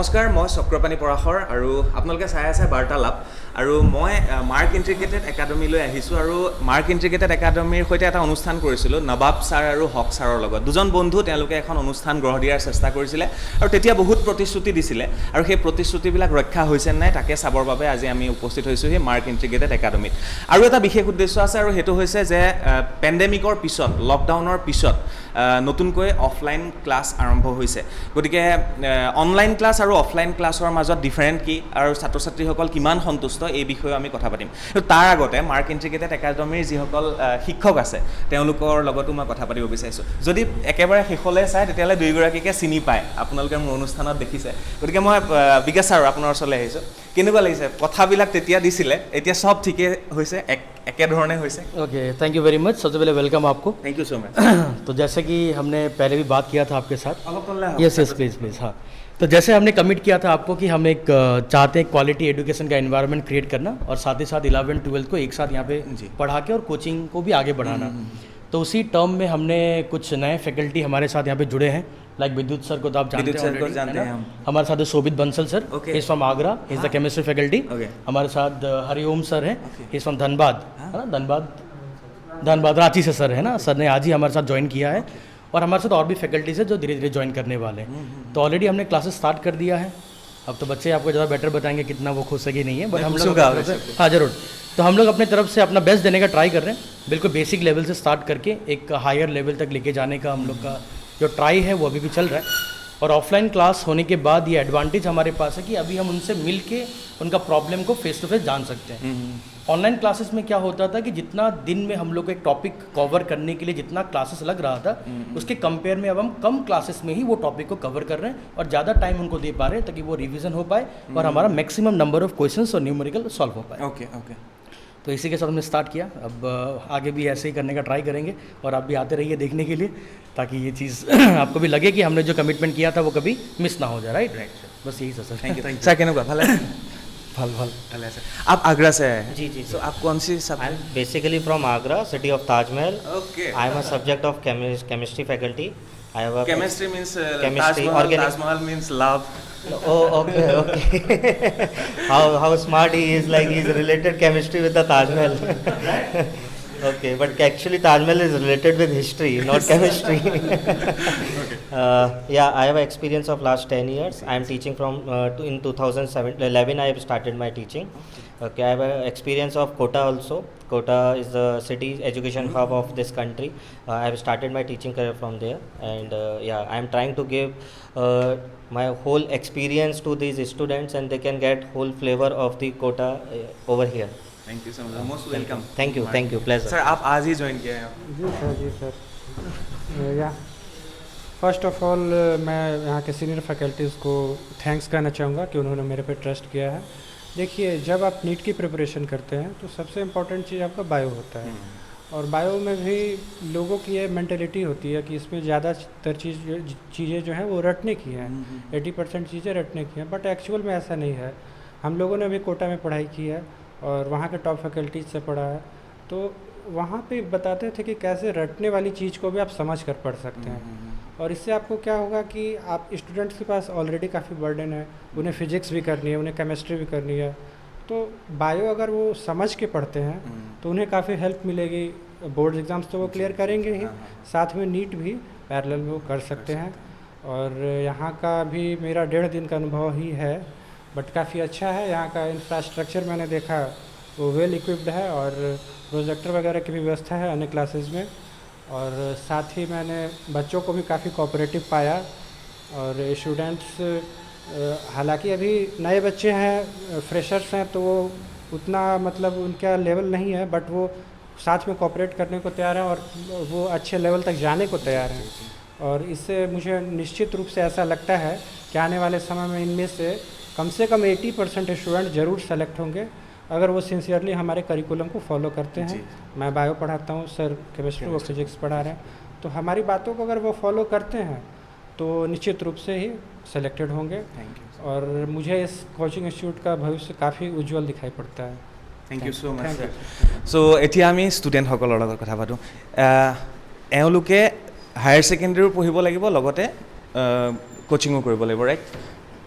নমস্কাৰ মই চক্ৰপাণী পৰাশৰ আৰু আপোনালোকে চাই আছে বাৰ্তালাপ আৰু মই মাৰ্ক ইণ্টিগ্ৰেটেড একাডেমীলৈ আহিছোঁ আৰু মাৰ্ক ইণ্টিগ্ৰেটেড একাডেমীৰ সৈতে এটা অনুষ্ঠান কৰিছিলোঁ নবাব ছাৰ আৰু হক ছাৰৰ লগত দুজন বন্ধু তেওঁলোকে এখন অনুষ্ঠান গঢ় দিয়াৰ চেষ্টা কৰিছিলে আৰু তেতিয়া বহুত প্ৰতিশ্ৰুতি দিছিলে আৰু সেই প্ৰতিশ্ৰুতিবিলাক ৰক্ষা হৈছে নাই তাকে চাবৰ বাবে আজি আমি উপস্থিত হৈছোঁ সেই মাৰ্ক ইণ্টিগ্ৰেটেড একাডেমীত আৰু এটা বিশেষ উদ্দেশ্য আছে আৰু সেইটো হৈছে যে পেণ্ডেমিকৰ পিছত লকডাউনৰ পিছত নতুনকৈ অফলাইন ক্লাছ আৰম্ভ হৈছে গতিকে অনলাইন ক্লাছ আৰু অফলাইন ক্লাছৰ মাজত ডিফাৰেণ্ট কি আৰু ছাত্ৰ ছাত্ৰীসকল কিমান সন্তুষ্ট এই বিষয়ে আমি কথা পাতিম তাৰ আগতে মাৰ্ক ইণ্টিগ্ৰেটেড একাডেমীৰ যিসকল শিক্ষক আছে তেওঁলোকৰ লগতো মই কথা পাতিব বিচাৰিছোঁ যদি একেবাৰে শেষলৈ চাই তেতিয়াহ'লে দুয়োগৰাকীকে চিনি পায় আপোনালোকে মোৰ অনুষ্ঠানত দেখিছে গতিকে মই বিকাশ ছাৰ আপোনাৰ ওচৰলৈ আহিছোঁ কেনেকুৱা লাগিছে কথাবিলাক তেতিয়া দিছিলে এতিয়া সব ঠিকে হৈছে একেধৰণে হৈছে okay thank you very much सबसे पहले वेलकम आपको थैंक यू सो मच तो जैसे कि हमने पहले भी बात किया था आपके साथ यस यस प्लीज़ प्लीज़ हाँ तो जैसे हमने कमिट किया था आपको कि हम एक चाहते हैं क्वालिटी एजुकेशन का एनवायरनमेंट क्रिएट करना और साथ ही साथ 11-12 को एक साथ यहाँ पे पढ़ा के और कोचिंग को भी आगे बढ़ाना तो उसी टर्म में हमने कुछ नए फैकल्टी हमारे साथ यहाँ पे जुड़े हैं लाइक विद्युत सर को तो आप जानते हैं हमारे साथ Shobhit Bansal sir is from Agra is the chemistry faculty हमारे साथ हरिओम सर है इज फ्रॉम धनबाद है ना धनबाद रांची से सर है ना सर ने आज ही हमारे साथ ज्वाइन किया है और हमारे साथ और भी फैकल्टीज है जो धीरे धीरे ज्वाइन करने वाले हैं तो ऑलरेडी हमने क्लासेस स्टार्ट कर दिया है अब तो बच्चे आपको ज़्यादा बेटर बताएंगे कितना वो खुश है कि नहीं है बट हम लोग हाँ जरूर तो हम लोग अपने तरफ से अपना बेस्ट देने का ट्राई कर रहे हैं बिल्कुल बेसिक लेवल से स्टार्ट करके एक हायर लेवल तक लेके जाने का हम लोग का जो ट्राई है वो अभी भी चल रहा है और ऑफलाइन क्लास होने के बाद ये एडवांटेज हमारे पास है कि अभी हम उनसे मिल के उनका प्रॉब्लम को फेस टू फेस जान सकते हैं ऑनलाइन क्लासेस में क्या होता था कि जितना दिन में हम लोग को एक टॉपिक कवर करने के लिए जितना क्लासेस लग रहा था उसके कंपेयर में अब हम कम क्लासेस में ही वो टॉपिक को कवर कर रहे हैं और ज़्यादा टाइम उनको दे पा रहे हैं ताकि वो रिवीजन हो पाए और हमारा मैक्सिमम नंबर ऑफ क्वेश्चंस और न्यूमेरिकल सॉल्व हो पाए ओके ओके तो इसी के साथ हमने स्टार्ट किया अब आगे भी ऐसे ही करने का ट्राई करेंगे और आप भी आते रहिए देखने के लिए ताकि ये चीज़ आपको भी लगे कि हमने जो कमिटमेंट किया था वो कभी मिस ना हो जाए राइट बस यही सर थैंक यू सर केनेकुवा ভালে भले सर आप आगरा से आए हैं जी जी तो आप कौन सी सब I am basically from Agra city of Taj Mahal okay I am a subject of chemistry faculty I have chemistry means chemistry, organic. Taj Mahal means love oh okay how smart he is like he is related chemistry with the Taj Mahal okay but actually Taj Mahal is related with history not chemistry yeah I have experience of last 10 years I am teaching from in 2011 I have started my teaching okay I have experience of Kota also Kota is the city education hub of this country I have started my teaching career from there and yeah I am trying to give my whole experience to these students and they can get whole flavor of the Kota over here thank you so much most welcome thank you pleasure sir आप आज ही join किए हैं जी sir या first of all मैं यहाँ के senior faculties को thanks कहना चाहूँगा कि उन्होंने मेरे पे ट्रस्ट किया है देखिए जब आप नीट की प्रिपरेशन करते हैं तो सबसे इम्पोर्टेंट चीज़ आपका बायो होता है और बायो में भी लोगों की ये मेंटेलिटी होती है कि इसमें ज़्यादातर चीज़ें जो हैं वो रटने की हैं 80% चीज़ें रटने की हैं बट एक्चुअल में ऐसा नहीं है हम लोगों ने भी कोटा में पढ़ाई की है और वहाँ के टॉप फैकल्टीज से पढ़ा है तो वहाँ पे बताते थे कि कैसे रटने वाली चीज़ को भी आप समझ कर पढ़ सकते हैं और इससे आपको क्या होगा कि आप स्टूडेंट्स के पास ऑलरेडी काफ़ी बर्डन है उन्हें फिजिक्स भी करनी है उन्हें केमिस्ट्री भी करनी है तो बायो अगर वो समझ के पढ़ते हैं तो उन्हें काफ़ी हेल्प मिलेगी बोर्ड एग्ज़ाम्स तो वो क्लियर करेंगे ही साथ में नीट भी पैरेलल में वो कर सकते हैं और यहाँ का भी मेरा 1.5 दिन का अनुभव ही है बट काफ़ी अच्छा है यहाँ का इंफ्रास्ट्रक्चर मैंने देखा वो वेल इक्विप्ड है और प्रोजेक्टर वगैरह की भी व्यवस्था है अन्य क्लासेस में और साथ ही मैंने बच्चों को भी काफ़ी कोऑपरेटिव पाया और स्टूडेंट्स हालांकि अभी नए बच्चे हैं फ्रेशर्स हैं तो वो उतना मतलब उनका लेवल नहीं है बट वो साथ में कोऑपरेट करने को तैयार हैं और वो अच्छे लेवल तक जाने को तैयार हैं और इससे मुझे निश्चित रूप से ऐसा लगता है कि आने वाले समय में इनमें से कम 80% स्टूडेंट ज़रूर सेलेक्ट होंगे अगर वो सिंसियरली हमारे करिकुलम को फॉलो करते हैं मैं बायो पढ़ाता हूँ सर केमिस्ट्री और फिजिक्स पढ़ा रहे हैं तो हमारी बातों को अगर वो फॉलो करते हैं तो निश्चित रूप से ही सेलेक्टेड होंगे और मुझे इस कोचिंग इंस्टीट्यूट का भविष्य काफ़ी उज्जवल दिखाई पड़ता है thank you so much sir so এতিয়া আমি ষ্টুডেণ্টসকলৰ লগত কথা পাতোঁ এওঁলোকে হায়াৰ ছেকেণ্ডেৰীও পঢ়িব লাগিব লগতে কোচিঙো কৰিব লাগিব ৰাইট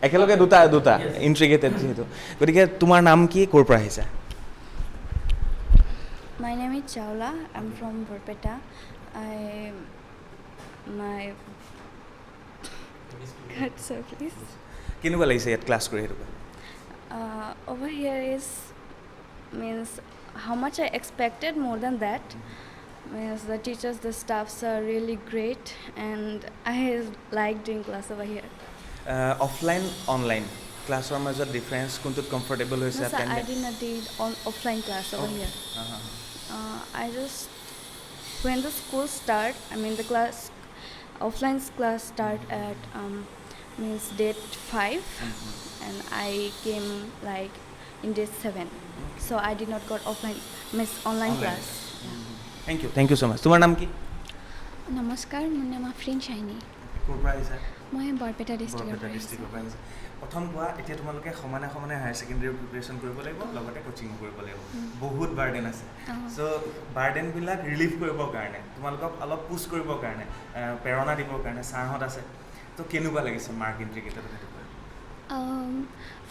একেলগে দুটা ইণ্টিগ্ৰেটেড যিহেতু গতিকে তোমাৰ নাম কি ক'ৰ পৰা আহিছা My name is Chawla. I'm from Barpeta. My God, sir, please. কেনেকুৱা লাগিছে ইয়াত ক্লাছ কৰি সেইটো Over here is means how much I expected. More than that, means the teachers, the staffs are really great, and I like doing class over here. Offline online ক্লাছৰ মাজত difference কোনটোত comfortable হৈছে No, sir, I did not do offline class over here. I just when the school start, I mean the offline class start at means date 5, and I came like in date 7, so I did not got online class. Thank you so' much তোমাৰ নাম কি নমস্কাৰ মোৰ নাম আফৰিন চাইনি ক'ৰ পৰা আহিছা মই বৰপেটা ডিষ্ট্ৰিক্টৰ পৰা ডিষ্ট্ৰিক্টৰ পৰা আহিছা প্ৰথম কোৱা এতিয়া তোমালোকে সমানে হায়াৰ ছেকেণ্ডেৰী প্ৰিপেৰেশ্যন কৰিব লাগিব লগতে কোচিঙো কৰিব লাগিব বহুত বাৰ্ডেন আছে চ' বাৰ্ডেনবিলাক ৰিলিভ কৰিবৰ কাৰণে তোমালোকক অলপ পুছ কৰিবৰ কাৰণে প্ৰেৰণা দিবৰ কাৰণে ছাৰহঁত আছে তো কেনেকুৱা লাগিছে মাৰ্ক ইণ্টিগ্ৰেটেড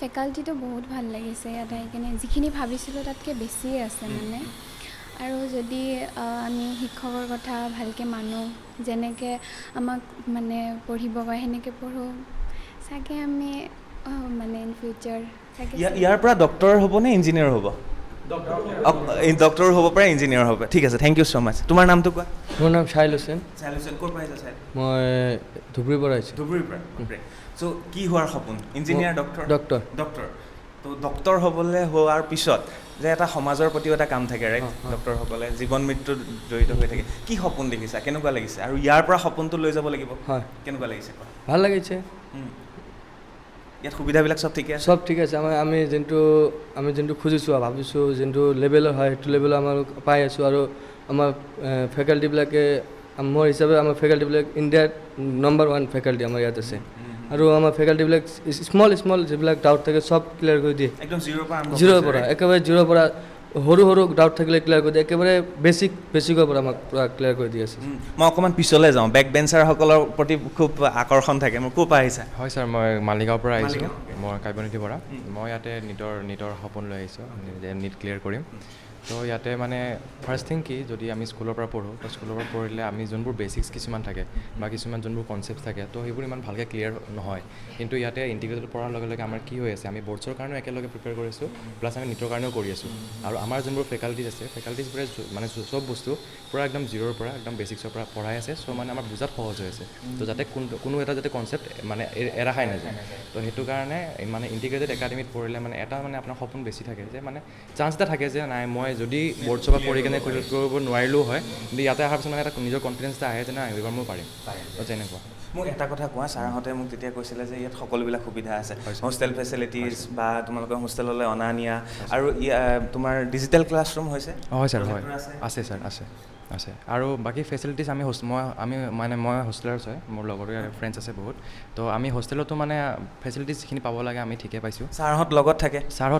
ফেকাল্টিটো বহুত ভাল লাগিছে ইয়াত আহি কিনে যিখিনি ভাবিছিলোঁ তাতকৈ বেছিয়ে আছে মানে আৰু যদি আমি শিক্ষকৰ কথা ভালকৈ মানো যেনেকৈ আমাক মানে পঢ়িব কয় সেনেকৈ পঢ়োঁ চাগে আমি মানে ইন ফিউচাৰ চাগে ইয়াৰ পৰা ডক্টৰ হ'ব নে ইঞ্জিনিয়াৰ হ'ব ডক্টৰ হ'ব পাৰে ইঞ্জিনিয়াৰ হ'ব ঠিক আছে থেংক ইউ ছ' মাছ তোমাৰ নামটো কোৱা মোৰ নাম চাহিল হুছেইন ক'ৰ পৰা আহিছা মই ধুবুৰীৰ পৰা আহিছোঁ ধুবুৰীৰ পৰা চ' কি হোৱাৰ সপোন ইঞ্জিনিয়াৰ ডক্টৰ তো ডক্টৰ হ'বলৈ হোৱাৰ পিছত যে এটা সমাজৰ প্ৰতিও এটা কাম থাকে ৰাইট ডক্টৰসকলে জীৱন মৃত্যুত জড়িত হৈ থাকে কি সপোন দেখিছা কেনেকুৱা লাগিছে আৰু ইয়াৰ পৰা সপোনটো লৈ যাব লাগিব হয় কেনেকুৱা লাগিছে ভাল লাগিছে ইয়াত সুবিধাবিলাক চব ঠিকে আছে চব ঠিক আছে আমি যোনটো খুজিছোঁ আৰু ভাবিছোঁ যোনটো লেভেলৰ হয় সেইটো লেভেলৰ আমাৰ পাই আছোঁ আৰু আমাৰ ফেকাল্টিবিলাকে মোৰ হিচাপে আমাৰ ফেকাল্টিবিলাক ইণ্ডিয়াত নম্বৰ 1 ফেকাল্টি আমাৰ ইয়াত আছে আৰু আমাৰ ফেকাল্টিবিলাক স্মল যিবিলাক ডাউট থাকে চব ক্লিয়াৰ কৰি দিয়ে একদম জিৰ'ৰ পৰা একেবাৰে জিৰ'ৰ পৰা সৰু ডাউট থাকিলে ক্লিয়াৰ কৰি দিয়ে একেবাৰে বেছিকৰ পৰা আমাক পূৰা ক্লিয়াৰ কৰি দি আছে মই অকণমান পিছলৈ যাওঁ বেক বেঞ্চাৰসকলৰ প্ৰতি খুব আকৰ্ষণ থাকে মোৰ ক'ৰ পৰা আহিছা হয় ছাৰ মই মালিগাঁৱৰ পৰা আহিছোঁ মই কাব্যনিধিৰ পৰা মই ইয়াতে নিটৰ সপোন লৈ আহিছোঁ যে নিট ক্লিয়াৰ কৰিম তো ইয়াতে মানে ফাৰ্ষ্ট থিং কি যদি আমি স্কুলৰ পৰা পঢ়োঁ তো স্কুলৰ পৰা পঢ়িলে আমি যোনবোৰ বেচিক্স কিছুমান থাকে বা কিছুমান যোনবোৰ কনচেপ্ট থাকে তো সেইবোৰ ইমান ভালকৈ ক্লিয়াৰ নহয় কিন্তু ইয়াতে ইণ্টিগ্ৰেটেড পঢ়াৰ লগে লগে আমাৰ কি হৈ আছে আমি বৰ্ডছৰ কাৰণেও একেলগে প্ৰিপেয়াৰ কৰিছোঁ প্লাছ আমি নিটৰ কাৰণেও কৰি আছোঁ আৰু আমাৰ যোনবোৰ ফেকাল্টিজ আছে ফেকাল্টিজবোৰে মানে চব বস্তু পূৰা একদম জিৰ'ৰ পৰা একদম বেচিক্সৰ পৰা পঢ়াই আছে চ' মানে আমাৰ বুজাত সহজ হৈ আছে তো যাতে কোনো এটা যাতে কনচেপ্ট মানে এৰা খাই নাযায় তো সেইটো কাৰণে মানে ইণ্টিগ্ৰেটেড একাডেমীত পঢ়িলে মানে এটা মানে আপোনাৰ সপোন বেছি থাকে যে মানে চান্স এটা থাকে যে নাই মই যদি বৰ্ডছৰ পৰা পঢ়ি কেনে কৰিব নোৱাৰিলেও হয় কিন্তু ইয়াতে অহাৰ পিছত মানে এটা নিজৰ কনফিডেঞ্চ এটা আহে যে নাই এইবাৰ মই পাৰিম তো তেনেকুৱা মোক এটা কথা কোৱা ছাৰহঁতে মোক তেতিয়া কৈছিলে যে ইয়াত সকলোবিলাক সুবিধা আছে হোষ্টেল ফেচিলিটিজ বা তোমালোকৰ হোষ্টেললৈ অনা নিয়া আৰু তোমাৰ ডিজিটেল ক্লাছৰুম হৈছে হয় ছাৰ হয় আছে ছাৰ আছে আৰু বাকী ফেচিলিটিজ আমি মই হোষ্টেলাৰ্ছ হয় মোৰ লগৰ ফ্ৰেণ্ডছ আছে বহুত তো আমি হোষ্টেলতো মানে ফেচিলিটিজ যিখিনি পাব লাগে আমি ঠিকে পাইছোঁ ছাৰহঁত লগত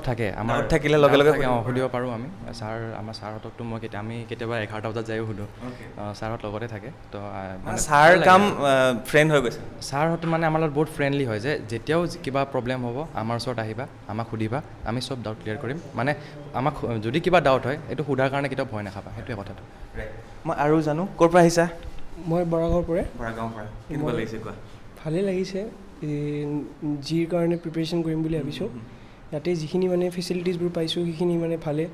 থাকে আমাৰ থাকিলে লগে লগে সুধিব পাৰোঁ আমি আমাৰ ছাৰহঁতকতো আমি কেতিয়াবা 11টা বজাত যায়ো সুধোঁ ছাৰহঁত লগতে থাকে তো ছাৰ কাম ফ্ৰেণ্ড হৈ গৈছে ছাৰহঁত মানে আমাৰ লগত বহুত ফ্ৰেণ্ডলি হয় যে যেতিয়াও কিবা প্ৰব্লেম হ'ব আমাৰ ওচৰত আহিবা আমাক সুধিবা আমি চব ডাউট ক্লিয়াৰ কৰিম মানে আমাক যদি কিবা ডাউট হয় এইটো সোধাৰ কাৰণে কেতিয়াও ভয় নাখাবা সেইটোৱে কথাটো মই আৰু জানো ক'ৰ পৰা আহিছা মই বৰাগাঁৱৰ পৰা কেনেকুৱা লাগিছে কোৱা ভালেই লাগিছে জিৰ কাৰণে প্ৰিপেৰেশ্যন কৰিম বুলি ভাবিছোঁ ইয়াতে যিখিনি মানে ফেচিলিটিজবোৰ পাইছোঁ সেইখিনি মানে ভালে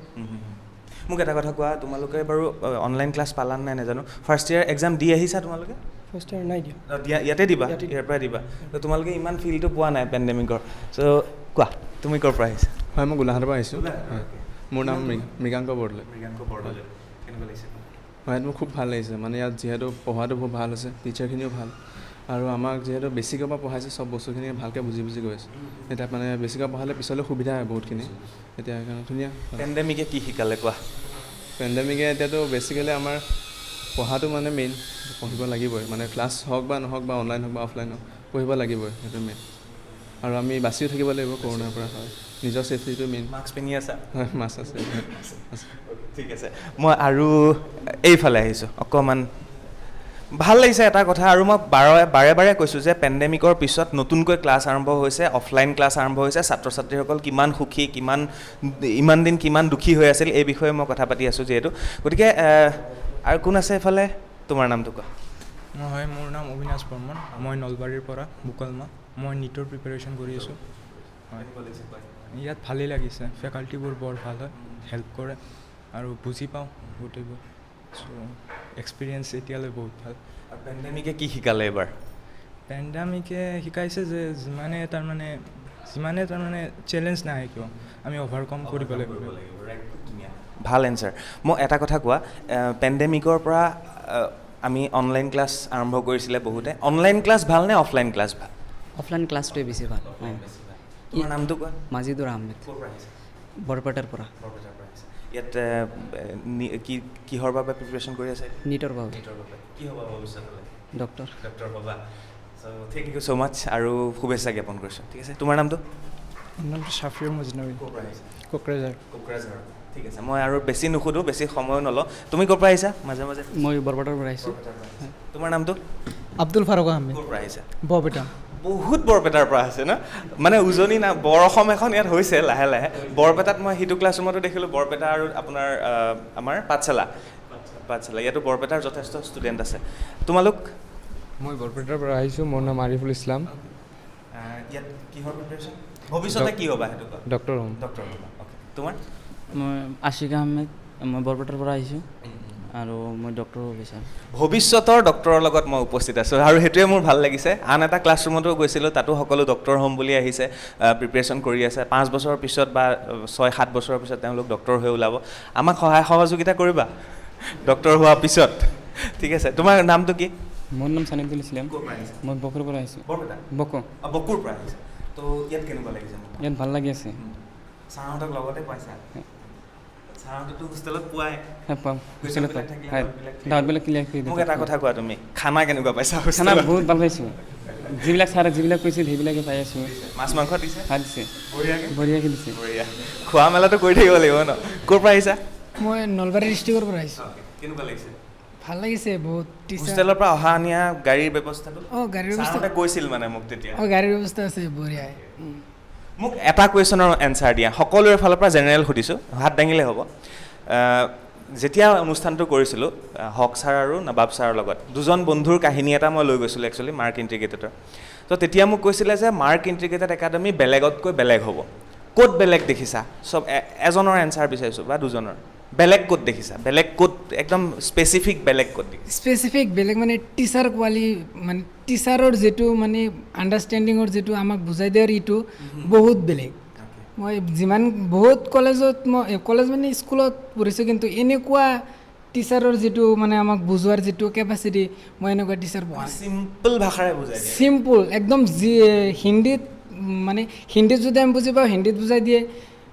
মোক এটা কথা কোৱা তোমালোকে বাৰু অনলাইন ক্লাছ পালা নাই নাজানো ফাৰ্ষ্ট ইয়াৰ এক্সাম দি আহিছা তোমালোকে ফাৰ্ষ্ট ইয়াৰ নাই দিয়া ইয়াতে দিবা ইয়াৰ পৰাই দিবা তো তোমালোকে ইমান ফিলটো পোৱা নাই পেণ্ডেমিকৰ চ' কোৱা তুমি ক'ৰ পৰা আহিছা হয় মই গোলাঘাটৰ পৰা আহিছোঁ মোৰ নাম মৃগাংক বৰদলৈ কেনেকুৱা লাগিছে হয় মোৰ খুব ভাল লাগিছে মানে ইয়াত যিহেতু পঢ়াটো বহুত ভাল আছে টিচাৰখিনিও ভাল আৰু আমাক যিহেতু বেছিকৰ পৰা পঢ়াইছে চব বস্তুখিনি ভালকৈ বুজি গৈ আছে এতিয়া মানে বেছিকৈ পঢ়ালে পিছলৈ সুবিধা হয় বহুতখিনি এতিয়া সেইকাৰণে ধুনীয়া পেণ্ডেমিকে কি শিকালে কোৱা পেণ্ডেমিকে এতিয়াতো বেছিকেলি আমাৰ পঢ়াটো মানে মেইন পঢ়িব লাগিবই মানে ক্লাছ হওক বা নহওক বা অনলাইন হওক বা অফলাইন হওক পঢ়িব লাগিবই সেইটো মেইন আৰু আমি বাচিও থাকিব লাগিব কৰোণাৰ পৰা হয় নিজৰ ছেফটিটো মেইন মাস্ক পিন্ধি আছা হয় মাস্ক আছে ঠিক আছে মই আৰু এইফালে আহিছোঁ অকণমান ভাল লাগিছে এটা কথা আৰু মই বাৰে বাৰে কৈছোঁ যে পেণ্ডেমিকৰ পিছত নতুনকৈ ক্লাছ আৰম্ভ হৈছে, অফলাইন ক্লাছ আৰম্ভ হৈছে, ছাত্ৰ ছাত্ৰীসকল কিমান সুখী, ইমান দিন কিমান দুখী হৈ আছিল এই বিষয়ে মই কথা পাতি আছোঁ যিহেতু। গতিকে আৰু কোন আছে এইফালে? তোমাৰ নামটো কোৱা। হয়, মোৰ নাম অবিনাশ বৰ্মন, মই নলবাৰীৰ পৰা বুকলমা। মই নীটৰ প্ৰিপেৰেশ্যন কৰি আছোঁ। হয়, ইয়াত ভালেই লাগিছে, ফেকাল্টিবোৰ বৰ ভাল হয়, হেল্প কৰে আৰু বুজি পাওঁ গোটেইবোৰ। চ' এক্সপিৰিয়েঞ্চ এতিয়ালৈ বহুত ভাল। আৰু পেণ্ডেমিকে কি শিকালে এইবাৰ? পেণ্ডামিকে শিকাইছে যে যিমানে তাৰমানে চেলেঞ্জ নাহে কিয় আমি অভাৰকাম কৰিব লাগিব। ভাল এনচাৰ। মোক এটা কথা কোৱা, পেণ্ডেমিকৰ পৰা আমি অনলাইন ক্লাছ আৰম্ভ কৰিছিলে বহুতে। অনলাইন ক্লাছ ভাল নে অফলাইন ক্লাছ ভাল? অফলাইন ক্লাছটোৱে বেছি ভাল। তোমাৰ নামটো কোৱা। মাজিদুৰ আহমেদ, বৰপেটাৰ পৰা। ইয়াত কিহৰ বাবে প্ৰিপেৰেশ্যন কৰি আছে? নীটৰ বাবে। কি হ'ব ভৱিষ্যতলৈ? ডক্টৰ হ'বা। চ' থেংক ইউ ছ' মাছ আৰু শুভেচ্ছা জ্ঞাপন কৰিছোঁ। ঠিক আছে, তোমাৰ নামটো? মোৰ নামটো ছাফিৰ মজনবী, কোকৰাঝাৰ। ঠিক আছে, মই আৰু বেছি নুসুধোঁ, বেছি সময়ো নলওঁ। তুমি ক'ৰ পৰা আহিছা? মাজে মই বৰপেটাৰ পৰা আহিছোঁ। তোমাৰ নামটো? আব্দুল ফাৰুক আহমেদ, ক'ৰ পৰা আহিছা? বৰপেটা। বহুত বৰপেটাৰ পৰা আছে ন, মানে উজনি না বৰ অসম এখন ইয়াত হৈছে লাহে লাহে। বৰপেটাত মই সিটো ক্লাছৰুমতো দেখিলোঁ, বৰপেটা আৰু আপোনাৰ আমাৰ পাঠশালা ইয়াতো বৰপেটাৰ যথেষ্ট ষ্টুডেণ্ট আছে। তোমালোক? মই বৰপেটাৰ পৰা আহিছোঁ, মোৰ নাম আৰিফুল ইছলাম। ইয়াত কিহৰ প্ৰিপেৰেশ্যন? ভৱিষ্যতে কি হ'বা সেইটো কোৱা? ডক্টৰ হ'ম। ডক্টৰ হ'বা, অ'কে। তোমাৰ? মই আশিক আহমেদ, মই বৰপেটাৰ পৰা আহিছোঁ আৰু মই ডক্টৰ হ'ব বিচাৰোঁ। ভৱিষ্যতৰ ডক্টৰৰ লগত মই উপস্থিত আছোঁ আৰু সেইটোৱে মোৰ ভাল লাগিছে। আন এটা ক্লাছৰুমতো গৈছিলোঁ, তাতো সকলো ডক্টৰ হ'ম বুলি আহিছে, প্ৰিপেৰেশ্যন কৰি আছে। 5 বছৰৰ পিছত বা 6-7 বছৰৰ পিছত তেওঁলোক ডক্টৰ হৈ ওলাব। আমাক সহায় সহযোগিতা কৰিবা ডক্টৰ হোৱাৰ পিছত। ঠিক আছে, তোমাৰ নামটো কি? মোৰ নাম চানিদুল ইছলাম, মই বকুৰ পৰা আহিছোঁ। বৰপেটা? বকুৰ পৰা আহিছে। তো ইয়াত কেনেকুৱা লাগিছে? ইয়াত ভাল লাগি আছে। ছাৰহঁতক লগতে পাইছা? ছাৰহঁতেতো হোষ্টেলত পোৱাই? পাম, হোষ্টেলত পাম। ডাউটবিলাক ক্লিয়াৰ কৰি দিম। মোক এটা কথা কোৱা, তুমি খানা কেনেকুৱা পাইছা? খানা বহুত ভাল পাইছোঁ, যিবিলাক ছাৰে যিবিলাক কৈছিল সেইবিলাকে পাই আছোঁ। মাছ মাংস দিছে? দিছে, বঢ়িয়াকৈ দিছে। বঢ়িয়া, খোৱা মেলাটো কৰি থাকিব লাগিব ন। ক'ৰ পৰা আহিছা? মই নলবাৰী ডিষ্ট্ৰিক্টৰ পৰা আহিছোঁ। কেনেকুৱা লাগিছে? ভাল লাগিছে বহুত। হোষ্টেলৰ পৰা অহা নিয়া গাড়ীৰ ব্যৱস্থাটো? গাড়ীৰ ব্যৱস্থা কৈছিল মানে মোক তেতিয়া। গাড়ীৰ ব্যৱস্থা আছে, বঢ়িয়াই। মোক এটা কুৱেশ্যনৰ এনচাৰ দিয়া, সকলোৰে ফালৰ পৰা জেনেৰেল সুধিছোঁ, হাত দাঙিলে হ'ব। যেতিয়া অনুষ্ঠানটো কৰিছিলোঁ হক ছাৰ আৰু নবাব ছাৰৰ লগত, দুজন বন্ধুৰ কাহিনী এটা মই লৈ গৈছিলোঁ একচুৱেলি মাৰ্ক ইণ্টিগ্ৰেটেডৰ। তো তেতিয়া মোক কৈছিলে যে মাৰ্ক ইণ্টিগ্ৰেটেড একাডেমি বেলেগতকৈ বেলেগ হ'ব। ক'ত বেলেগ দেখিছা? চব এজনৰ এনচাৰ বিচাৰিছোঁ বা দুজনৰ। বেলেগ ক'ত দেখিছা? বেলেগ ক'ত, একদম স্পেচিফিক বেলেগ ক'ত দেখিছা? স্পেচিফিক বেলেগ মানে টিচাৰ মানে টিচাৰৰ যিটো মানে আণ্ডাৰষ্টেণ্ডিঙৰ যিটো আমাক বুজাই দিয়াৰ ইটো বহুত বেলেগ। মই যিমান বহুত কলেজত কলেজ মানে স্কুলত পঢ়িছোঁ, কিন্তু এনেকুৱা টিচাৰৰ যিটো মানে আমাক বুজোৱাৰ যিটো কেপাচিটি, মই এনেকুৱা টিচাৰ পোৱা নাই। চিম্পল ভাষাৰে বুজাই দিয়ে। চিম্পল একদম। হিন্দীত মানে হিন্দীত যদি আমি বুজি পাওঁ হিন্দীত বুজাই দিয়ে,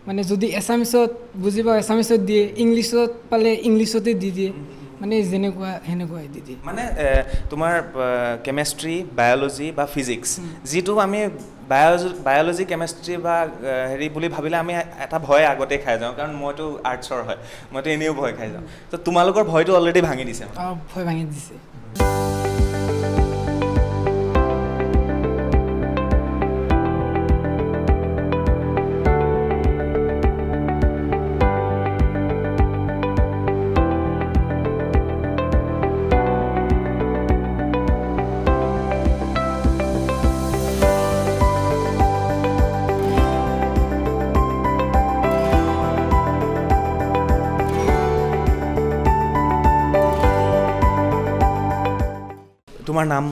মানে যদি এছামিছত বুজি পাওঁ এছামিছত দিয়ে, ইংলিছত পালে ইংলিছতে দি দিয়ে, মানে যেনেকুৱা সেনেকুৱাই দি দিয়ে। মানে তোমাৰ কেমেষ্ট্ৰি, বায়'লজি বা ফিজিক্স, যিটো আমি বায়'লজি কেমেষ্ট্ৰি বা হেৰি বুলি ভাবিলে আমি এটা ভয় আগতেই খাই যাওঁ, কাৰণ মইতো আৰ্টছৰ হয়, মইতো এনেও ভয় খাই যাওঁ। তো তোমালোকৰ ভয়টো অলৰেডি ভাঙি দিছে? ভয় ভাঙি দিছে। তোমাৰ নাম?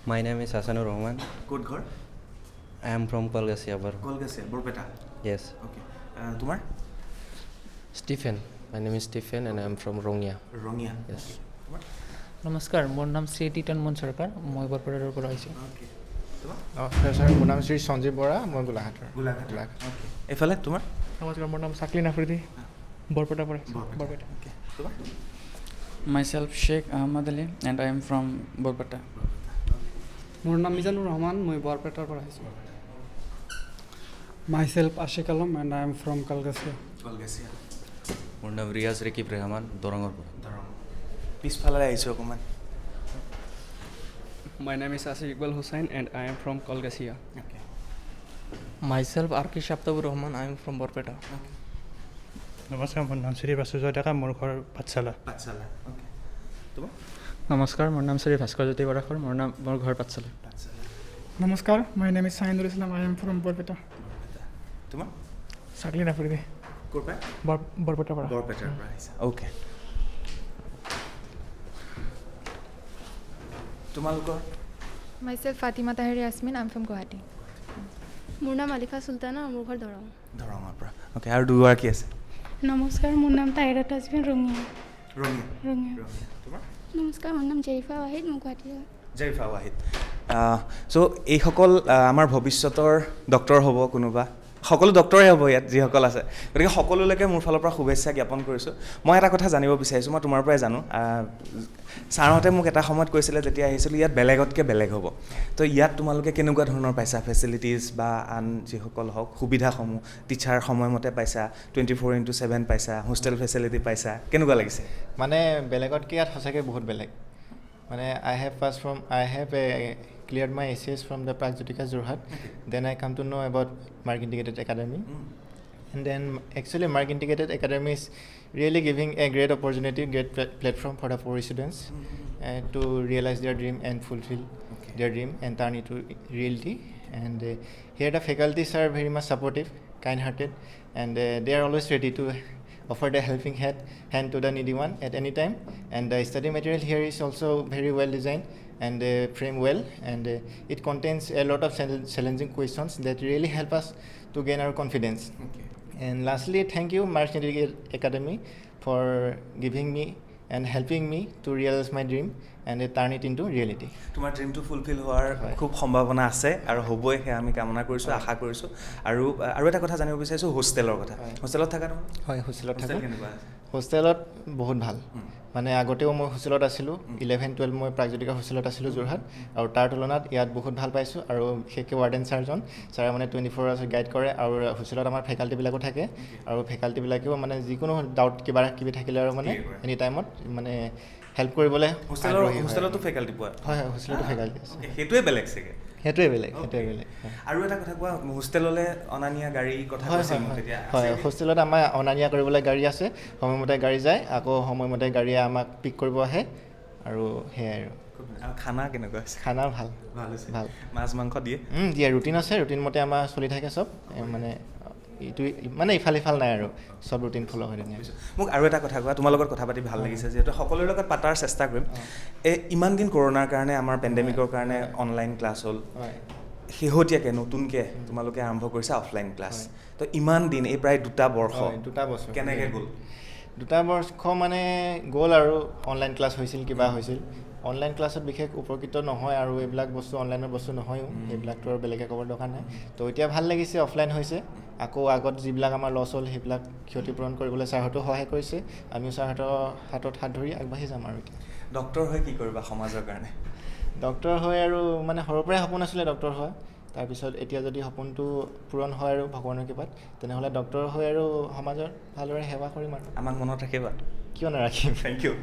My name is Hasanur Rahman. ক'ত ঘৰ? I am from Kolgasia. Kalgachia, Barpeta? Yes. Okay. তোমাৰ? Stephen. My name is Stephen and I am from Rongya. Rangia? Yes. নমস্কাৰ, মোৰ নাম শ্ৰী তীতনমন চৰকাৰ, মই বৰপেটাৰ পৰা আহিছোঁ। ছাৰ, মোৰ নাম শ্ৰী সঞ্জীৱ বৰা, মই গোলাঘাটৰ। গোলাঘাট। এইফালে তোমাৰ? নমস্কাৰ, মোৰ নাম চাকলিন আফ্ৰিদি, বৰপেটাৰ পৰা। বৰপেটা। তোমাৰ? Myself Sheikh Ahmad Ali and I am from Borpeta. মোৰ নাম মিজানুৰ ৰহমান, মই বৰপেটাৰ পৰা আহিছোঁ। Myself Ashik Alam and I am from Kolgasia. মোৰ নাম ৰিয়াজ ৰেকিব ৰেহমান, দৰঙৰ পৰা। পিছফালে আহিছোঁ অকণমান। My name is Asif Iqbal Hussain and I am from Kolgasia. Okay. Myself, Arki Shaptabur Rahman, I am from Borpeta. Okay. নমস্কাৰ মোৰ নাম শ্ৰী বাসুজয় ডেকা মোৰ ঘৰ পাঠশালা ওকে তোমাৰ নমস্কাৰ মোৰ নাম শ্ৰী ভাস্কৰজ্যোতি বৰাখৰ মোৰ ঘৰ পাঠশালা নমস্কাৰ my name is Shahinul Islam I am from Barpeta তোমাৰ চাকলি নাফৰিদে ক'ৰ পৰা বৰপেটাৰ পৰা আহিছা ওকে তোমালোকৰ Myself Fatima Tahir Yasmin, I'm from Guwahati. মোৰ নাম আলিফা চুলতানা মোৰ ঘৰ দৰঙৰ পৰা ওকে আৰু দুগৰাকী আছে নমস্কাৰ মোৰ নাম তাহিৰা তাজবিন ৰঙিয়া তোমাৰ নমস্কাৰ মোৰ নাম জেৰিফা ৱাহিদ মোৰ গুৱাহাটীৰ জেৰিফা ৱাহিদ চ' এইসকল আমাৰ ভৱিষ্যতৰ ডক্টৰ হ'ব কোনোবা সকলো ডক্টৰে হ'ব ইয়াত যিসকল আছে গতিকে সকলোলৈকে মোৰ ফালৰ পৰা শুভেচ্ছা জ্ঞাপন কৰিছোঁ মই এটা কথা জানিব বিচাৰিছোঁ মই তোমাৰ পৰাই জানো ছাৰহঁতে মোক এটা সময়ত কৈছিলে যেতিয়া আহিছিলোঁ ইয়াত বেলেগতকৈ বেলেগ হ'ব তো ইয়াত তোমালোকে কেনেকুৱা ধৰণৰ পাইছা ফেচিলিটিজ বা আন যিসকল হওক সুবিধাসমূহ টিচাৰ সময়মতে পাইছা 24/7 পাইছা হোষ্টেল ফেচিলিটি পাইছা কেনেকুৱা লাগিছে মানে বেলেগতকৈ ইয়াত সঁচাকৈ বহুত বেলেগ মানে I have cleared my essays from the Pragjyotika Jorhat. Then I come to know about Mark Integrated Academy. And then actually Mark Integrated Academy is really giving a great opportunity, great platform for the poor students to realize their dream and fulfill their dream and turn it to reality. And here the faculties are very much supportive, kind-hearted, and they are always ready to offer the helping hand to the needy one at any time. And the study material here is also very well designed and framed well, and it contains a lot of challenging questions that really help us to gain our confidence. Okay. And lastly, thank you Mark Integrated Academy for giving me and helping me to realize my dream and turn it into reality. তোমাৰ ড্ৰিমটো fulfil হোৱাৰ খুব সম্ভাৱনা আছে আৰু হ'বই সেয়া আমি কামনা কৰিছোঁ আশা কৰিছোঁ আৰু এটা কথা জানিব বিচাৰিছোঁ হোষ্টেলৰ কথা হোষ্টেলত থাকা হয় হোষ্টেলত থাকা হোষ্টেলত বহুত ভাল মানে আগতেও মই হোষ্টেলত আছিলোঁ 11-12 মই প্ৰাগজ্যোতিকা হোষ্টেলত আছিলোঁ যোৰহাট আৰু তাৰ তুলনাত ইয়াত বহুত ভাল পাইছোঁ আৰু বিশেষকৈ ৱাৰ্ডেন ছাৰে মানে 24 আৱাৰ্ছ গাইড কৰে আৰু হোষ্টেলত আমাৰ ফেকাল্টিবিলাকো থাকে আৰু ফেকাল্টিবিলাকেও মানে যিকোনো ডাউট কিবা থাকিলে আৰু মানে এনি টাইমত মানে হেল্প কৰিবলৈ হোষ্টেলতো ফেকাল্টি পোৱা হয় হোষ্টেলতো ফেকাল্টি আছে সেইটোৱে বেলেগ চাগে সেইটোৱে বেলেগ আৰু এটা কথা কোৱা হোষ্টেললৈ অনা নিয়া গাড়ীৰ কথা কৈছিল মোক তেতিয়া হয় হোষ্টেলত আমাৰ অনা নিয়া কৰিবলৈ গাড়ী আছে সময়মতে গাড়ী যায় আকৌ সময়মতে গাড়ীয়ে আমাক পিক কৰিব আহে আৰু সেয়াই আৰু খানা কেনেকুৱা আছে খানা ভাল মাছ মাংস দিয়ে ৰুটিন আছে ৰুটিন মতে আমাৰ চলি থাকে চব মানে এইটো মানে ইফাল নাই আৰু সব ৰুটিন ফলো হৈ থাকে মোক আৰু এটা কথা কোৱা তোমাৰ লগত কথা পাতি ভাল লাগিছে যিহেতু সকলোৰে লগত পাতাৰ চেষ্টা কৰিম ইমান দিন কৰোণাৰ কাৰণে আমাৰ পেণ্ডেমিকৰ কাৰণে অনলাইন ক্লাছ হ'ল শেহতীয়াকৈ নতুনকৈ তোমালোকে আৰম্ভ কৰিছা অফলাইন ক্লাছ তো ইমান দিন এই প্ৰায় 2 বছৰ কেনেকৈ গ'ল 2 বৰ্ষ মানে গ'ল আৰু অনলাইন ক্লাছ হৈছিল কিবা হৈছিল অনলাইন ক্লাছত বিশেষ উপকৃত নহয় আৰু এইবিলাক বস্তু অনলাইনৰ বস্তু নহয়ও সেইবিলাকতো আৰু বেলেগে ক'বৰ দৰকাৰ নাই তো এতিয়া ভাল লাগিছে অফলাইন হৈছে আকৌ আগত যিবিলাক আমাৰ লছ হ'ল সেইবিলাক ক্ষতিপূৰণ কৰিবলৈ ছাৰহঁতেও সহায় কৰিছে আমিও ছাৰহঁতৰ হাতত হাত ধৰি আগবাঢ়ি যাম আৰু এতিয়া ডক্টৰ হৈ কি কৰিবা সমাজৰ কাৰণে ডক্টৰ হৈ আৰু মানে সৰুৰ পৰাই সপোন আছিলে ডক্টৰ হোৱা তাৰপিছত এতিয়া যদি সপোনটো পূৰণ হয় আৰু ভগৱানৰ কৃপাত তেনেহ'লে ডক্টৰ হৈ আৰু সমাজৰ ভালদৰে সেৱা কৰিম আৰু আমাক মনত ৰাখিবা কিয় নাৰাখিম থেংক ইউ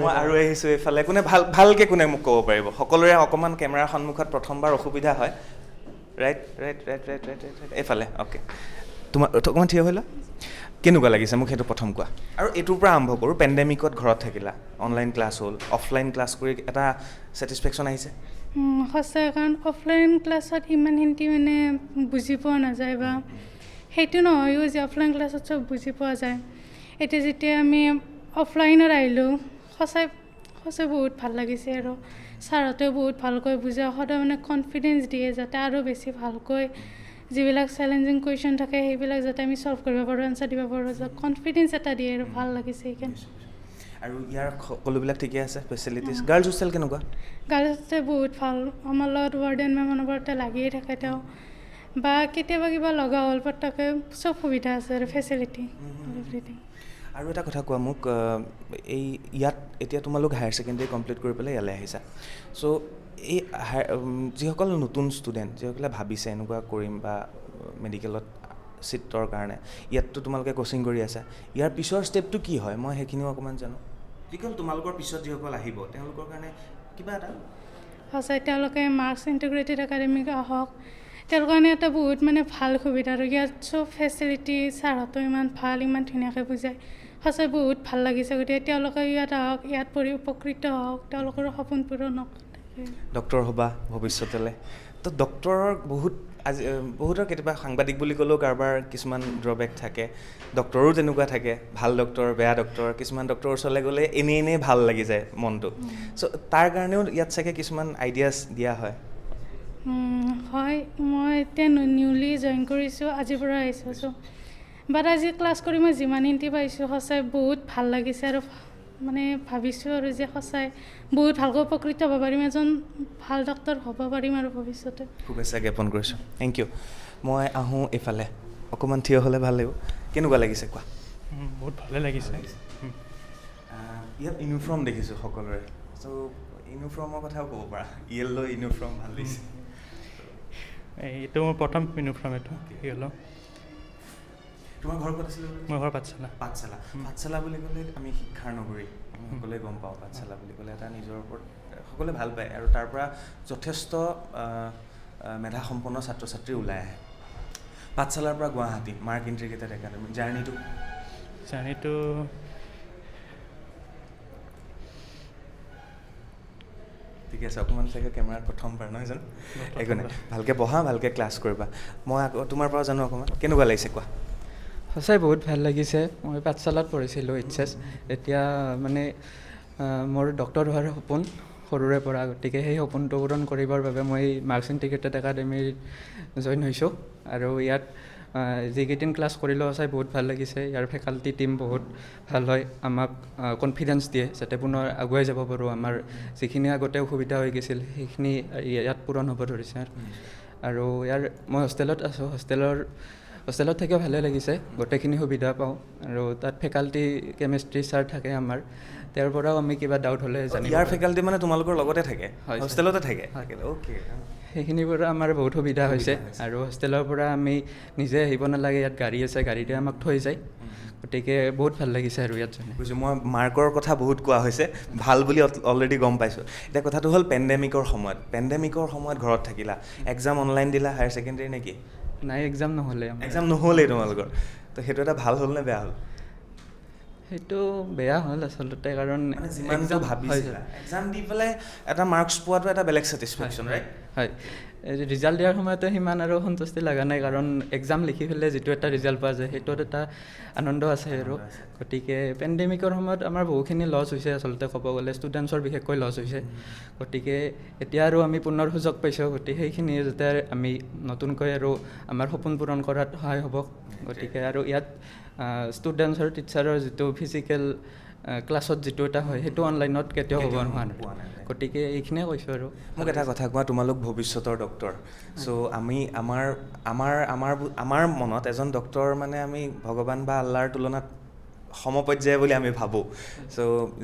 মই আৰু আহিছোঁ এইফালে কোনে ভালকৈ কোনে মোক ক'ব পাৰিব সকলোৰে অকণমান কেমেৰাৰ সন্মুখত প্ৰথমবাৰ অসুবিধা হয় ৰাইট এইফালে অ'কে তোমাৰ অকণমান থিয় হৈ লোৱা কেনেকুৱা লাগিছে মোক সেইটো প্ৰথম কোৱা আৰু এইটোৰ পৰা আৰম্ভ কৰোঁ পেণ্ডেমিকত ঘৰত থাকিলা অনলাইন ক্লাছ হ'ল অফলাইন ক্লাছ কৰি এটা ছেটিছফেকশ্যন আহিছে সঁচাই কাৰণ অফলাইন ক্লাছত ইমানখিনি মানে বুজি পোৱা নাযায় বা সেইটো নহয়ো যে অফলাইন ক্লাছত চব বুজি পোৱা যায় এতিয়া যেতিয়া আমি অফলাইনত আহিলোঁ সঁচাই বহুত ভাল লাগিছে আৰু ছাৰহঁতেও বহুত ভালকৈ বুজায় সদায় মানে কনফিডেঞ্চ দিয়ে যাতে আৰু বেছি ভালকৈ যিবিলাক চেলেঞ্জিং কুৱেশ্যন থাকে সেইবিলাক যাতে আমি চল্ভ কৰিব পাৰোঁ এনচাৰ দিব পাৰোঁ কনফিডেঞ্চ এটা দিয়ে আৰু ভাল লাগিছে সেইকাৰণে আৰু ইয়াৰ সকলোবিলাক ঠিকে আছে ফেচিলিটিজ গাৰ্লছ হোষ্টেল কেনেকুৱা গাৰ্লছ হোষ্টেল বহুত ভাল আমাৰ লগত ৱাৰ্ডেন মেম অনবৰতে লাগিয়ে থাকে তেওঁ বা কেতিয়াবা কিবা লগা হ'ল পটককৈ চব সুবিধা আছে আৰু ফেচিলিটি এভৰিথিং আৰু এটা কথা কোৱা মোক এই ইয়াত এতিয়া তোমালোক হায়াৰ ছেকেণ্ডেৰী কমপ্লিট কৰি পেলাই ইয়ালৈ আহিছা চ' এই যিসকল নতুন ষ্টুডেণ্ট যিসকলে ভাবিছে এনেকুৱা কৰিম বা মেডিকেলত চিটৰ কাৰণে ইয়াততো তোমালোকে কোচিং কৰি আছা ইয়াৰ পিছৰ ষ্টেপটো কি হয় মই সেইখিনিও অকণমান জানো যিসকল তোমালোকৰ পিছত যিসকল আহিব তেওঁলোকৰ কাৰণে কিবা এটা সঁচাই তেওঁলোকে মাৰ্কছ ইণ্টিগ্ৰেটেড একাডেমিক আহক তেওঁৰ কাৰণে এটা বহুত মানে ভাল সুবিধা আৰু ইয়াত চব ফেচিলিটি ছাৰহঁতো ইমান ভাল ইমান ধুনীয়াকৈ বুজায় সঁচাই বহুত ভাল লাগিছে গতিকে তেওঁলোকে ইয়াত আহক ইয়াত পঢ়ি উপকৃত হওক তেওঁলোকৰ সপোন পূৰণ হওক ডক্টৰ হ'বা ভৱিষ্যতলৈ তো ডক্টৰৰ বহুতৰ কেতিয়াবা সাংবাদিক বুলি ক'লেও কাৰোবাৰ কিছুমান ড্ৰবেক থাকে ডক্টৰো তেনেকুৱা থাকে ভাল ডক্টৰ বেয়া ডক্টৰ কিছুমান ডক্টৰৰ ওচৰলৈ গ'লে এনেই ভাল লাগি যায় মনটো চ' তাৰ কাৰণেও ইয়াত চাগে কিছুমান আইডিয়াছ দিয়া হয় হয় মই এতিয়া নিউলি জইন কৰিছোঁ আজিৰ পৰা আহিছোঁ চ' বাট আজি ক্লাছ কৰি মই যিমানখিনি পাইছোঁ সঁচাই বহুত ভাল লাগিছে আৰু মানে ভাবিছোঁ আৰু যে সঁচাই বহুত ভালকৈ উপকৃত হ'ব পাৰিম এজন ভাল ডক্টৰ হ'ব পাৰিম আৰু ভৱিষ্যতে শুভেচ্ছা জ্ঞাপন কৰিছোঁ থেংক ইউ মই আহোঁ এইফালে অকণমান থিয় হ'লে ভাল লাগিব কেনেকুৱা লাগিছে কোৱা বহুত ভালে লাগিছে ইয়াত ইউনিফৰ্ম দেখিছোঁ সকলোৰে চ' ইউনিফৰ্মৰ কথাও ক'ব পাৰা য়েল্ল' ইউনিফৰ্ম ভাল লাগিছে এইটো মোৰ প্ৰথম ইউনিফৰ্ম এইটো য়েল্ল' তোমাৰ ঘৰ ক'ত আছিলে মোৰ ঘৰ পাঠশালা পাঠশালা বুলি ক'লে আমি শিক্ষাৰ নগৰী আমি সকলোৱে গম পাওঁ পাঠশালা বুলি ক'লে এটা নিজৰ ওপৰত সকলোৱে ভাল পায় আৰু তাৰ পৰা যথেষ্ট মেধাসম্পন্ন ছাত্ৰ ছাত্ৰী ওলাই আহে পাঠশালাৰ পৰা গুৱাহাটী মাৰ্ক ইণ্টিগ্ৰেটেড একাডেমি জাৰ্ণিটো ঠিকে আছে অকণমান চাগে কেমেৰাত প্ৰথমবাৰ নহয় জানো একো নাই ভালকৈ পঢ়া ভালকৈ ক্লাছ কৰিবা মই আকৌ তোমাৰ পৰা জানো অকণমান কেনেকুৱা লাগিছে কোৱা সঁচাই বহুত ভাল লাগিছে মই পাঠশালাত পঢ়িছিলোঁ এইচএছ এতিয়া মানে মোৰ ডক্টৰ হোৱাৰ সপোন সৰুৰে পৰা গতিকে সেই সপোনটো পূৰণ কৰিবৰ বাবে মই মাৰ্কছ ইণ্টিগ্ৰেটেড একাডেমিৰ জইন হৈছোঁ আৰু ইয়াত যিকেইদিন ক্লাছ কৰিলোঁ সঁচাই বহুত ভাল লাগিছে ইয়াৰ ফেকাল্টি টীম বহুত ভাল হয় আমাক কনফিডেঞ্চ দিয়ে যাতে পুনৰ আগুৱাই যাব পাৰোঁ আমাৰ যিখিনি আগতে অসুবিধা হৈ গৈছিল সেইখিনি ইয়াত পূৰণ হ'ব ধৰিছে আৰু ইয়াৰ মই হোষ্টেলত আছোঁ হোষ্টেলত থাকিও ভালে লাগিছে গোটেইখিনি সুবিধা পাওঁ আৰু তাত ফেকাল্টি কেমেষ্ট্ৰি ছাৰ থাকে আমাৰ তেওঁৰ পৰাও আমি কিবা ডাউট হ'লে জানিব ইয়াৰ ফেকাল্টি মানে তোমালোকৰ লগতে থাকে হোষ্টেলতে থাকে অ'কে সেইখিনিৰ পৰা আমাৰ বহুত সুবিধা হৈছে আৰু হোষ্টেলৰ পৰা আমি নিজে আহিব নালাগে ইয়াত গাড়ী আছে গাড়ীতে আমাক থৈ যায় গতিকে বহুত ভাল লাগিছে আৰু ইয়াত বুজিছোঁ মই মাৰ্কৰ কথা বহুত কোৱা হৈছে ভাল বুলি অলৰেডি গম পাইছোঁ এতিয়া কথাটো হ'ল পেণ্ডেমিকৰ সময়ত ঘৰত থাকিলা এক্সাম অনলাইন দিলা হায়াৰ ছেকেণ্ডেৰী নেকি নাই এক্সাম নহ'লেই তোমালোকৰ তো সেইটো এটা ভাল হ'ল নে বেয়া হ'ল সেইটো বেয়া হ'ল আচলতে কাৰণ যিমানটো ভাবিছিলা এক্সাম দি পেলাই এটা মাৰ্কছ পোৱাটো এটা বেলেগ ছেটিছফেকশ্যন ৰাইট হয় ৰিজাল্ট দিয়াৰ সময়তো সিমান আৰু সন্তুষ্টি লগা নাই কাৰণ এক্সাম লিখি পেলাই যিটো এটা ৰিজাল্ট পোৱা যায় সেইটোত এটা আনন্দ আছে আৰু গতিকে পেণ্ডেমিকৰ সময়ত আমাৰ বহুখিনি লছ হৈছে আচলতে ক'ব গ'লে ষ্টুডেণ্টছৰ বিশেষকৈ লছ হৈছে গতিকে এতিয়া আৰু আমি পুনৰ সুযোগ পাইছোঁ গতিকে সেইখিনি যাতে আমি নতুনকৈ আৰু আমাৰ সপোন পূৰণ কৰাত সহায় হ'ব গতিকে আৰু ইয়াত ষ্টুডেণ্টছৰ টিচাৰৰ যিটো ফিজিকেল ক্লাছত যিটো এটা হয় সেইটো অনলাইনত কেতিয়াও হ'ব নোৱাৰে গতিকে এইখিনিয়ে কৈছোঁ আৰু মোক এটা কথা কোৱা তোমালোক ভৱিষ্যতৰ ডক্টৰ চ' আমি আমাৰ মনত এজন ডক্টৰ মানে আমি ভগৱান বা আল্লাৰ তুলনাত সমপৰ্যায় বুলি আমি ভাবোঁ চ'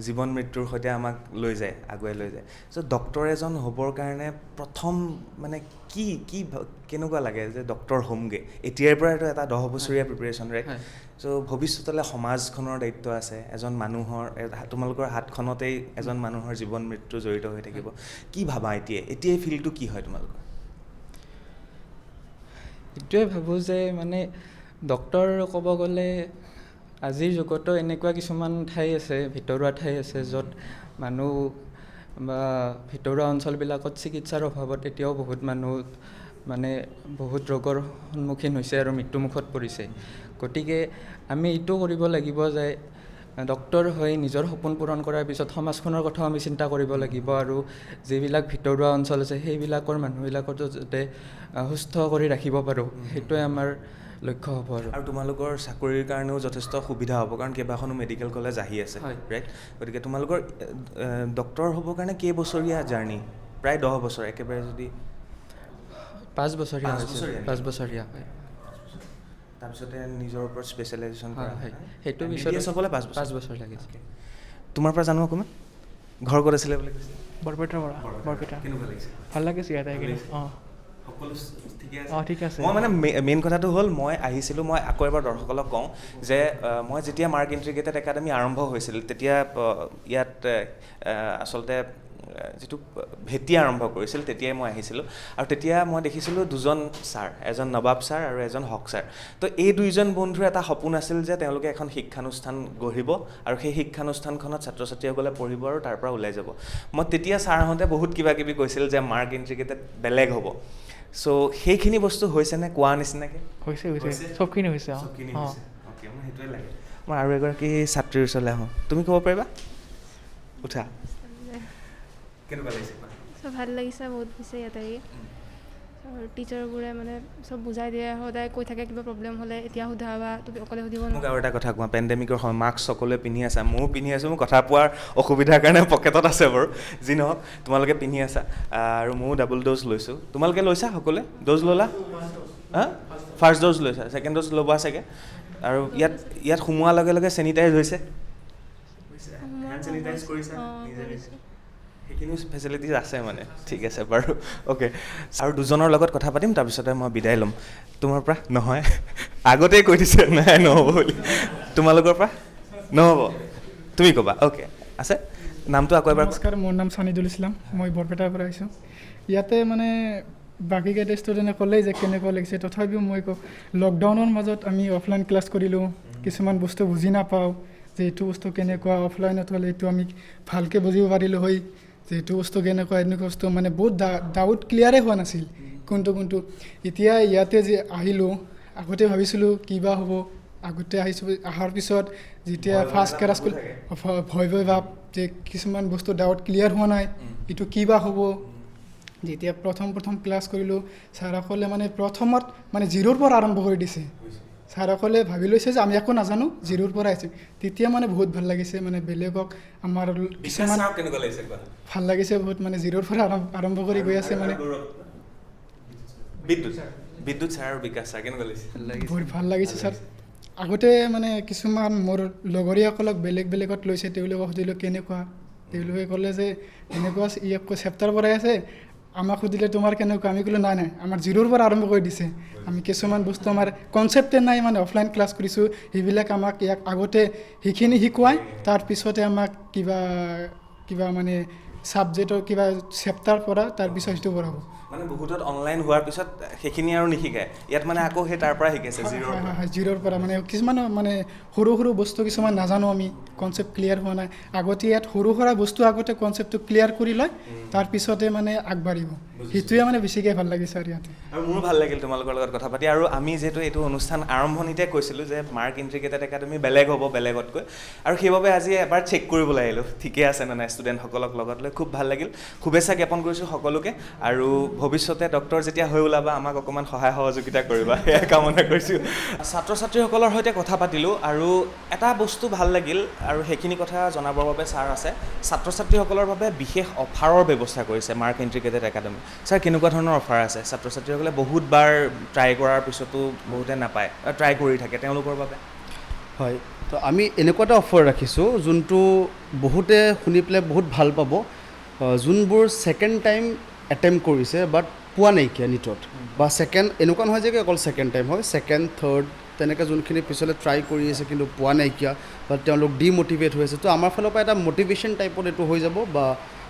জীৱন মৃত্যুৰ সৈতে আমাক লৈ যায় আগুৱাই লৈ যায় চ' ডক্টৰ এজন হ'বৰ কাৰণে প্ৰথম মানে কেনেকুৱা লাগে যে ডক্টৰ হ'মগৈ এতিয়াৰ পৰা এইটো এটা 10 বছৰীয়া প্ৰিপেৰেশ্যন ৰাইট চ' ভৱিষ্যতলৈ সমাজখনৰ দায়িত্ব আছে এজন মানুহৰ তোমালোকৰ হাতখনতেই এজন মানুহৰ জীৱন মৃত্যু জড়িত হৈ থাকিব কি ভাবা এতিয়াই ফিল্ডটো কি হয় তোমালোকৰ এইটোৱে ভাবোঁ যে মানে ডক্টৰ ক'ব গ'লে আজিৰ যুগতো এনেকুৱা কিছুমান ঠাই আছে ভিতৰুৱা ঠাই আছে য'ত মানুহ বা ভিতৰুৱা অঞ্চলবিলাকত চিকিৎসাৰ অভাৱত এতিয়াও বহুত মানুহ মানে বহুত ৰোগৰ সন্মুখীন হৈছে আৰু মৃত্যুমুখত পৰিছে গতিকে আমি এইটো কৰিব লাগিব যে ডক্টৰ হৈ নিজৰ সপোন পূৰণ কৰাৰ পিছত সমাজখনৰ কথাও আমি চিন্তা কৰিব লাগিব আৰু যিবিলাক ভিতৰুৱা অঞ্চল আছে সেইবিলাকৰ মানুহবিলাকো যাতে সুস্থ কৰি ৰাখিব পাৰোঁ সেইটোৱে আমাৰ লক্ষ্য হ'ব আৰু তোমালোকৰ চাকৰিৰ কাৰণেও যথেষ্ট সুবিধা হ'ব কাৰণ কেইবাখনো মেডিকেল কলেজ আহি আছে ৰাইট গতিকে তোমালোকৰ ডক্টৰ হ'বৰ কাৰণে কেইবছৰীয়া জাৰ্ণি প্ৰায় 10 বছৰ একেবাৰে যদি 5 বছৰীয়া হয় তাৰপিছতে নিজৰ ওপৰত স্পেচিয়েলাইজেশ্যন কৰা হয় সেইটো পিছত হ'বলৈ 5 বছৰ লাগিছে তোমাৰ পৰা জানো অকণমান ঘৰ ক'ত আছিলে বুলি কৈছে বৰপেটাৰ পৰা কেনেকুৱা লাগিছে ভাল লাগিছে ইয়াতে ঠিক আছে মই মানে মেইন কথাটো হ'ল মই আহিছিলোঁ মই আকৌ এবাৰ দৰ্শকসকলক কওঁ যে মই যেতিয়া মাৰ্ক ইণ্টিগ্ৰেটেড একাডেমি আৰম্ভ হৈছিল তেতিয়া ইয়াত আচলতে যিটো ভেটি আৰম্ভ কৰিছিল তেতিয়াই মই আহিছিলোঁ আৰু তেতিয়া মই দেখিছিলোঁ দুজন ছাৰ, এজন নবাব ছাৰ আৰু এজন হক ছাৰ। তো এই দুইজন বন্ধুৰ এটা সপোন আছিল যে তেওঁলোকে এখন শিক্ষানুষ্ঠান গঢ়িব আৰু সেই শিক্ষানুষ্ঠানখনত ছাত্ৰ ছাত্ৰীসকলে পঢ়িব আৰু তাৰ পৰা ওলাই যাব। মই তেতিয়া ছাৰহঁতে বহুত কিবা কিবি কৈছিল যে মাৰ্ক ইণ্টিগ্ৰেটেড বেলেগ হ'ব। চ' সেইখিনি বস্তু হৈছেনে কোৱা নিচিনাকৈ? হৈছে চবখিনি হৈছে। অ'কে, মোৰ সেইটোৱে লাগে। মই আৰু এগৰাকী ছাত্ৰীৰ ওচৰলৈ আহোঁ, তুমি ক'ব পাৰিবা? উঠা, কেনেকুৱা লাগিছে? চব ভাল লাগিছে, বহুত হৈছে ইয়াতে আৰু টিচাৰবোৰে মানে চব বুজাই দিয়ে, সদায় কৈ থাকে কিবা প্ৰব্লেম হ'লে এতিয়া সোধা বা তুমি অকলে সুধিব মোক আৰু এটা কথা কোৱা, পেণ্ডেমিকৰ সময় মাস্ক সকলোৱে পিন্ধি আছা, ময়ো পিন্ধি আছোঁ, মোৰ কথা পোৱাৰ অসুবিধাৰ কাৰণে পকেটত আছে বাৰু, যি নহওক তোমালোকে পিন্ধি আছা আৰু ময়ো ডাবল ড'জ লৈছোঁ। তোমালোকে লৈছা সকলোৱে? ড'জ ল'লা? হা, ফাৰ্ষ্ট ড'জ লৈছা, ছেকেণ্ড ড'জ ল'বা চাগে? আৰু ইয়াত সোমোৱাৰ লগে লগে চেনিটাইজ হৈছে? হেণ্ড চেনিটাইজ কৰিছা? সেইখিনি ফেচিলিটিজ আছে মানে, ঠিক আছে বাৰু, অ'কে। আৰু দুজনৰ লগত কথা পাতিম, তাৰপিছতে মই বিদায় ল'ম। তোমাৰ পৰা? নহয়, আগতেই কৈ দিছে নাই নহ'ব বুলি। তোমালোকৰ পৰা? নহ'ব, তুমি ক'বা, অ'কে। আছে, নামটো আকৌ এবাৰ। নমস্কাৰ, মোৰ নাম ছানিদুল ইছলাম, মই বৰপেটাৰ পৰা আহিছোঁ। ইয়াতে মানে বাকীকেইটা ষ্টুডেণ্টে ক'লেই যে কেনেকুৱা লাগিছে, তথাপিও মই কওঁ লকডাউনৰ মাজত আমি অফলাইন ক্লাছ কৰিলোঁ, কিছুমান বস্তু বুজি নাপাওঁ যে এইটো বস্তু কেনেকুৱা, অফলাইনত হ'লে এইটো আমি ভালকৈ বুজিব পাৰিলোঁ হয় যে এইটো বস্তু কেনেকুৱা, এনেকুৱা বস্তু মানে বহুত ডাউট ক্লিয়াৰে হোৱা নাছিল কোনটো। এতিয়া ইয়াতে যে আহিলোঁ, আগতে ভাবিছিলোঁ কিবা হ'ব, আগতে অহাৰ পিছত যেতিয়া ফাৰ্ষ্ট ক্লাছ ভয় ভাৱ যে কিছুমান বস্তু ডাউট ক্লিয়াৰ হোৱা নাই, এইটো কিবা হ'ব। যেতিয়া প্ৰথম ক্লাছ কৰিলোঁ, ছাৰসকলে মানে প্ৰথমত মানে জিৰ'ৰ পৰা আৰম্ভ কৰি দিছে। ছাৰসকলে ভাবি লৈছে যে আমি একো নাজানো, জিৰ'ৰ পৰা আহিছোঁ। তেতিয়া মানে বহুত ভাল লাগিছে, মানে বেলেগক আমাৰ কিছুমান ভাল লাগিছে বহুত, মানে জিৰ'ৰ পৰা আৰম্ভ কৰি গৈ আছে মানে। বিদ্যুৎ ছাৰ আৰু বিকাশ ছাৰ কেনেকুৱা লাগিছে? বহুত ভাল লাগিছে ছাৰ। আগতে মানে কিছুমান মোৰ লগৰীয়াসকলক বেলেগত লৈছে, তেওঁলোকক সুধিলোঁ কেনেকুৱা, তেওঁলোকে ক'লে যে এনেকুৱা চেপ্টাৰ পৰাই আছে, আমাক সুধিলে তোমাৰ কেনেকুৱা, আমি ক'লোঁ নাই আমাৰ জিৰ'ৰ পৰা আৰম্ভ কৰি দিছে। আমি কিছুমান বস্তু আমাৰ কনচেপ্টে নাই, মানে অফলাইন ক্লাছ কৰিছোঁ, সেইবিলাক আমাক ইয়াক আগতে সেইখিনি শিকোৱাই, তাৰপিছতে আমাক কিবা মানে ছাবজেক্টৰ কিবা চেপ্টাৰ পৰা তাৰপিছত সেইটো পঢ়াব। মানে বহুতত অনলাইন হোৱাৰ পিছত সেইখিনি আৰু নিশিকায়, ইয়াত মানে আকৌ সেই তাৰ পৰা শিকাইছে জিৰ'ৰ পৰা। মানে কিছুমান মানে সৰু বস্তু কিছুমান নাজানো আমি, কনচেপ্ট ক্লিয়াৰ হোৱা নাই, আগতে ইয়াত সৰু সুৰা বস্তু আগতে কনচেপ্টটো ক্লিয়াৰ কৰি লয়, তাৰপিছতে মানে আগবাঢ়িব। সেইটোৱে মানে বেছিকৈ ভাল লাগিছে আৰু ইয়াতে। আৰু মোৰো ভাল লাগিল তোমালোকৰ লগত কথা পাতি। আৰু আমি যিহেতু এইটো অনুষ্ঠান আৰম্ভণিতে কৈছিলোঁ যে মাৰ্ক ইণ্টিগ্ৰেটেড একাডেমি বেলেগ হ'ব বেলেগতকৈ, আৰু সেইবাবে আজি এবাৰ চেক কৰিবলৈ আহিলোঁ ঠিকে আছে নে নাই ষ্টুডেণ্টসকলক লগত লৈ। খুব ভাল লাগিল, শুভেচ্ছা জ্ঞাপন কৰিছোঁ সকলোকে, আৰু ভৱিষ্যতে ডক্টৰ যেতিয়া হৈ ওলাবা আমাক অকণমান সহায় সহযোগিতা কৰিবা, সেয়া কামনা কৰিছোঁ। ছাত্ৰ ছাত্ৰীসকলৰ সৈতে কথা পাতিলোঁ, আৰু এটা বস্তু ভাল লাগিল, আৰু সেইখিনি কথা জনাবৰ বাবে ছাৰ আছে। ছাত্ৰ ছাত্ৰীসকলৰ বাবে বিশেষ অফাৰৰ ব্যৱস্থা কৰিছে মাৰ্ক ইণ্টিগ্ৰেটেড একাডেমি। ছাৰ, কেনেকুৱা ধৰণৰ অফাৰ আছে? ছাত্ৰ ছাত্ৰীসকলে বহুতবাৰ ট্ৰাই কৰাৰ পিছতো বহুতে নাপায়, ট্ৰাই কৰি থাকে, তেওঁলোকৰ বাবে? হয়, তো আমি এনেকুৱা এটা অফাৰ ৰাখিছোঁ যোনটো বহুতে শুনি পেলাই বহুত ভাল পাব। যোনবোৰ ছেকেণ্ড টাইম এটেম্প কৰিছে বাট পোৱা নাইকিয়া নিটত, বা এনেকুৱা নহয় যে অকল ছেকেণ্ড টাইম হয়, ছেকেণ্ড থাৰ্ড তেনেকৈ যোনখিনি পিছলৈ ট্ৰাই কৰি আছে কিন্তু পোৱা নাইকিয়া, বা তেওঁলোক ডিম'টিভেট হৈ আছে, তো আমাৰ ফালৰ পৰা এটা মটিভেশ্যন টাইপত এইটো হৈ যাব, বা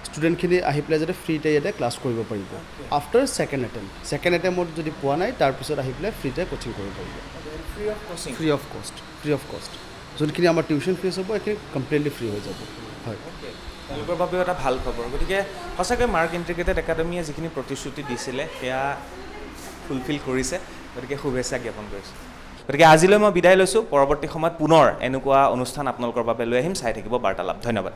ষ্টুডেণ্টখিনি আহি পেলাই যাতে ফ্ৰীতে ইয়াতে ক্লাছ কৰিব পাৰিব আফটাৰ ছেকেণ্ড এটেম্পত যদি পোৱা নাই তাৰপিছত আহি পেলাই ফ্ৰীতে কোচিং কৰিব পাৰিব, ফ্ৰী অফ কষ্ট। যোনখিনি আমাৰ টিউশ্যন ফিজ হ'ব এইখিনি কমপ্লিটলি ফ্ৰী হৈ যাব। হয়, তেওঁলোকৰ বাবেও এটা ভাল খবৰ। গতিকে সঁচাকৈ মাৰ্ক ইণ্টিগ্ৰেটেড একাডেমীয়ে যিখিনি প্ৰতিশ্ৰুতি দিছিলে সেয়া ফুলফিল কৰিছে, গতিকে শুভেচ্ছা জ্ঞাপন কৰিছোঁ। গতিকে আজিলৈ মই বিদায় লৈছোঁ, পৰৱৰ্তী সময়ত পুনৰ এনেকুৱা অনুষ্ঠান আপোনালোকৰ বাবে লৈ আহিম, চাই থাকিব বাৰ্তালাপ। ধন্যবাদ।